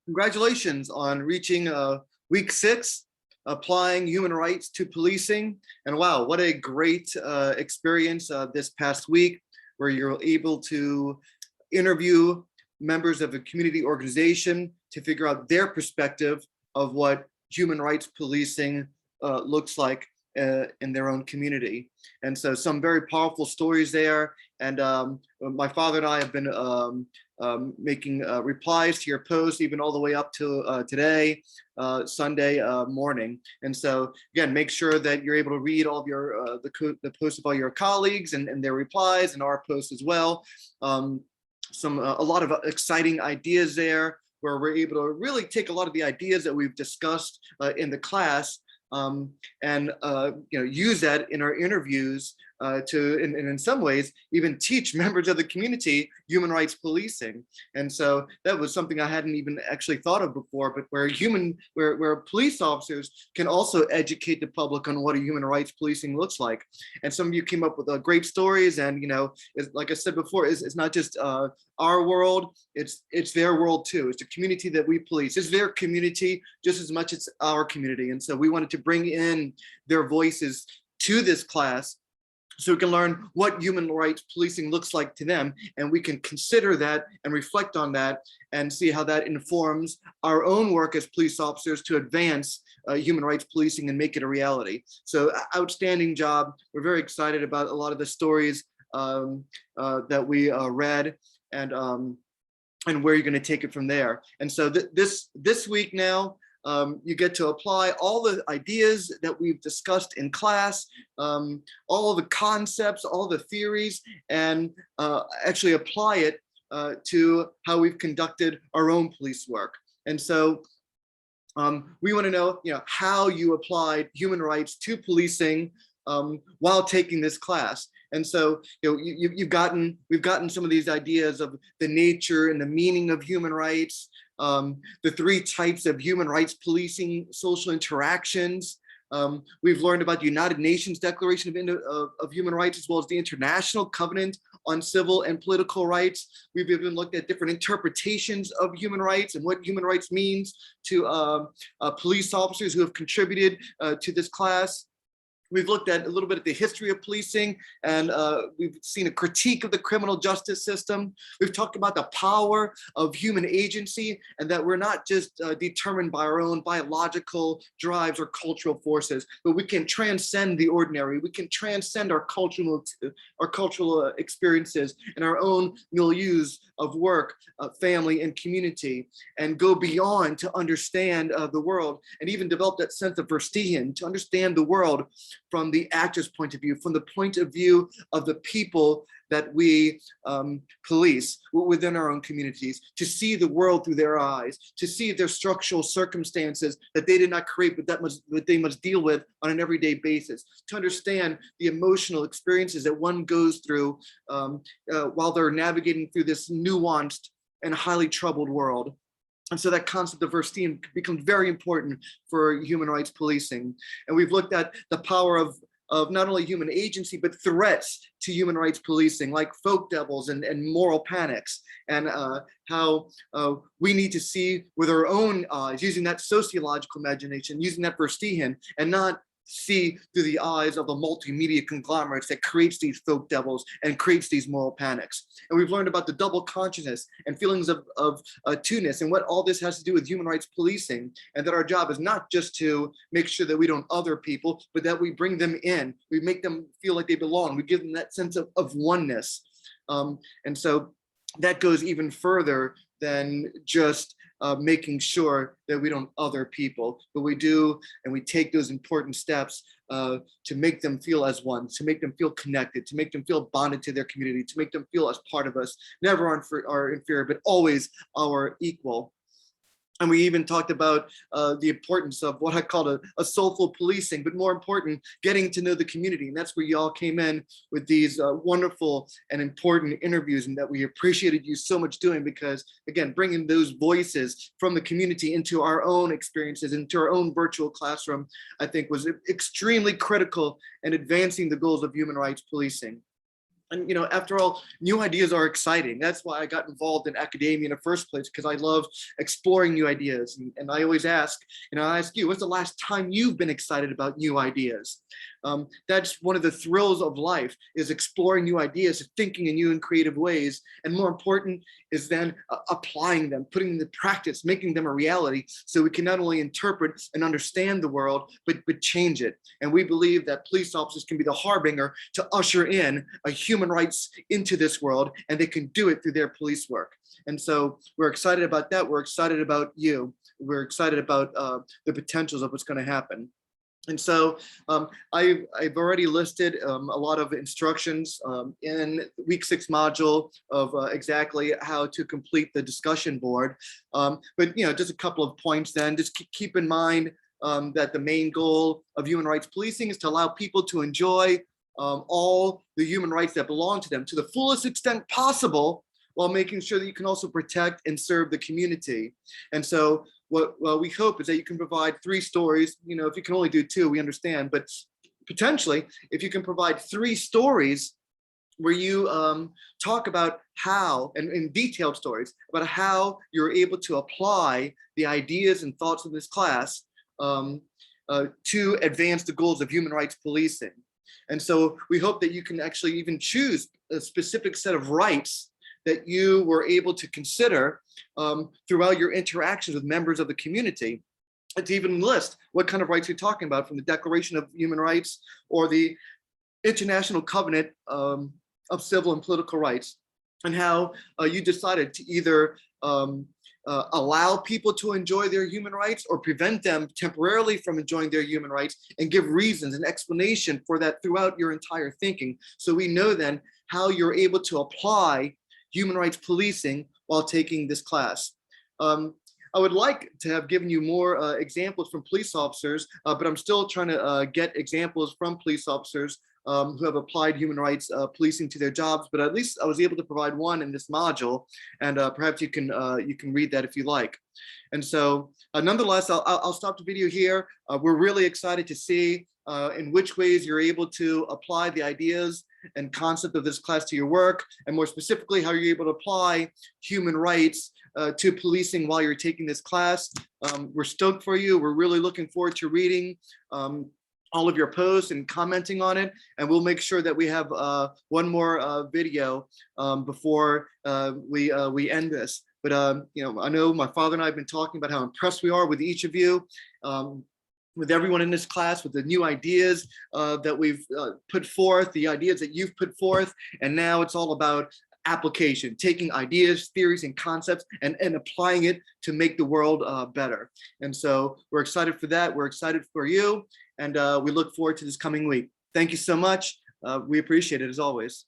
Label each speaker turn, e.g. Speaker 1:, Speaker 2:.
Speaker 1: Congratulations on reaching week 6, applying human rights to policing. And wow, what a great experience this past week, where you're able to interview members of a community organization to figure out their perspective of what human rights policing looks like in their own community. And so some very powerful stories there. And my father and I have been making replies to your posts, even all the way up to today, Sunday morning. And so again, make sure that you're able to read all of your the posts of all your colleagues and their replies, and our posts as well. A lot of exciting ideas there, where we're able to really take a lot of the ideas that we've discussed in the class and use that in our interviews to, in some ways, even teach members of the community human rights policing. And so that was something I hadn't even actually thought of before, but where police officers can also educate the public on what a human rights policing looks like. And some of you came up with great stories, and like I said before, it's not just our world, it's their world too. It's the community that we police. It's their community just as much as our community. And so we wanted to bring in their voices to this class, so we can learn what human rights policing looks like to them, and we can consider that and reflect on that and see how that informs our own work as police officers to advance human rights policing and make it a reality. So outstanding job. We're very excited about a lot of the stories that we read, and where you're going to take it from there. And so this week now, you get to apply all the ideas that we've discussed in class, all the concepts, all the theories, and actually apply it to how we've conducted our own police work. And so we want to know, how you applied human rights to policing while taking this class. And so, we've gotten some of these ideas of the nature and the meaning of human rights, the 3 types of human rights policing social interactions. We've learned about the United Nations Declaration of Human Rights, as well as the International Covenant on Civil and Political Rights. We've even looked at different interpretations of human rights and what human rights means to police officers who have contributed to this class. We've looked at a little bit at the history of policing, and we've seen a critique of the criminal justice system. We've talked about the power of human agency, and that we're not just determined by our own biological drives or cultural forces, but we can transcend the ordinary. We can transcend our cultural experiences and our own milieus of work, family, and community, and go beyond to understand the world, and even develop that sense of verstehen, to understand the world from the actor's point of view, from the point of view of the people that we police within our own communities, to see the world through their eyes, to see their structural circumstances that they did not create, but that they must deal with on an everyday basis, to understand the emotional experiences that one goes through while they're navigating through this nuanced and highly troubled world. And so that concept of verstehen becomes very important for human rights policing. And we've looked at the power of not only human agency, but threats to human rights policing, like folk devils and moral panics, and how we need to see with our own eyes, using that sociological imagination, using that verstehen, and not see through the eyes of the multimedia conglomerates that creates these folk devils and creates these moral panics. And we've learned about the double consciousness and feelings of two-ness, and what all this has to do with human rights policing, and that our job is not just to make sure that we don't other people, but that we bring them in, we make them feel like they belong, we give them that sense of oneness. And so that goes even further than just making sure that we don't other people, but we do, and we take those important steps to make them feel as one, to make them feel connected, to make them feel bonded to their community, to make them feel as part of us, never our inferior, but always our equal. And we even talked about the importance of what I call a soulful policing, but more important, getting to know the community. And that's where you all came in with these wonderful and important interviews, and that we appreciated you so much doing, because again, bringing those voices from the community into our own experiences, into our own virtual classroom, I think was extremely critical in advancing the goals of human rights policing. And after all, new ideas are exciting. That's why I got involved in academia in the first place, because I love exploring new ideas. And I always ask, I ask you, what's the last time you've been excited about new ideas? That's one of the thrills of life, is exploring new ideas, thinking in new and creative ways. And more important is then applying them, putting them into practice, making them a reality, so we can not only interpret and understand the world, but change it. And we believe that police officers can be the harbinger to usher in a human rights into this world, and they can do it through their police work. And so we're excited about that. We're excited about you. We're excited about the potentials of what's going to happen. And so I've already listed a lot of instructions in week 6 module of exactly how to complete the discussion board. But just a couple of points then. Just keep in mind that the main goal of human rights policing is to allow people to enjoy all the human rights that belong to them to the fullest extent possible, while making sure that you can also protect and serve the community. And so what we hope is that you can provide 3 stories. If you can only do 2, we understand, but potentially if you can provide 3 stories where you talk about how, and in detailed stories about how you're able to apply the ideas and thoughts of this class to advance the goals of human rights policing. And so we hope that you can actually even choose a specific set of rights that you were able to consider throughout your interactions with members of the community. To even list what kind of rights you're talking about, from the Declaration of Human Rights or the International Covenant of Civil and Political Rights, and how you decided to either allow people to enjoy their human rights or prevent them temporarily from enjoying their human rights, and give reasons and explanation for that throughout your entire thinking. So we know then how you're able to apply human rights policing while taking this class. I would like to have given you more examples from police officers, but I'm still trying to get examples from police officers who have applied human rights policing to their jobs. But at least I was able to provide one in this module, and perhaps you can read that if you like. And so nonetheless, I'll stop the video here. We're really excited to see in which ways you're able to apply the ideas and concept of this class to your work, and more specifically, how you're able to apply human rights to policing while you're taking this class. We're stoked for you. We're really looking forward to reading all of your posts and commenting on it, and we'll make sure that we have one more video before we end this. But I know my father and I have been talking about how impressed we are with each of you, with everyone in this class, with the new ideas that we've put forth, the ideas that you've put forth. And now it's all about application, taking ideas, theories, and concepts and applying it to make the world better. And so we're excited for that. We're excited for you. And we look forward to this coming week. Thank you so much. We appreciate it as always.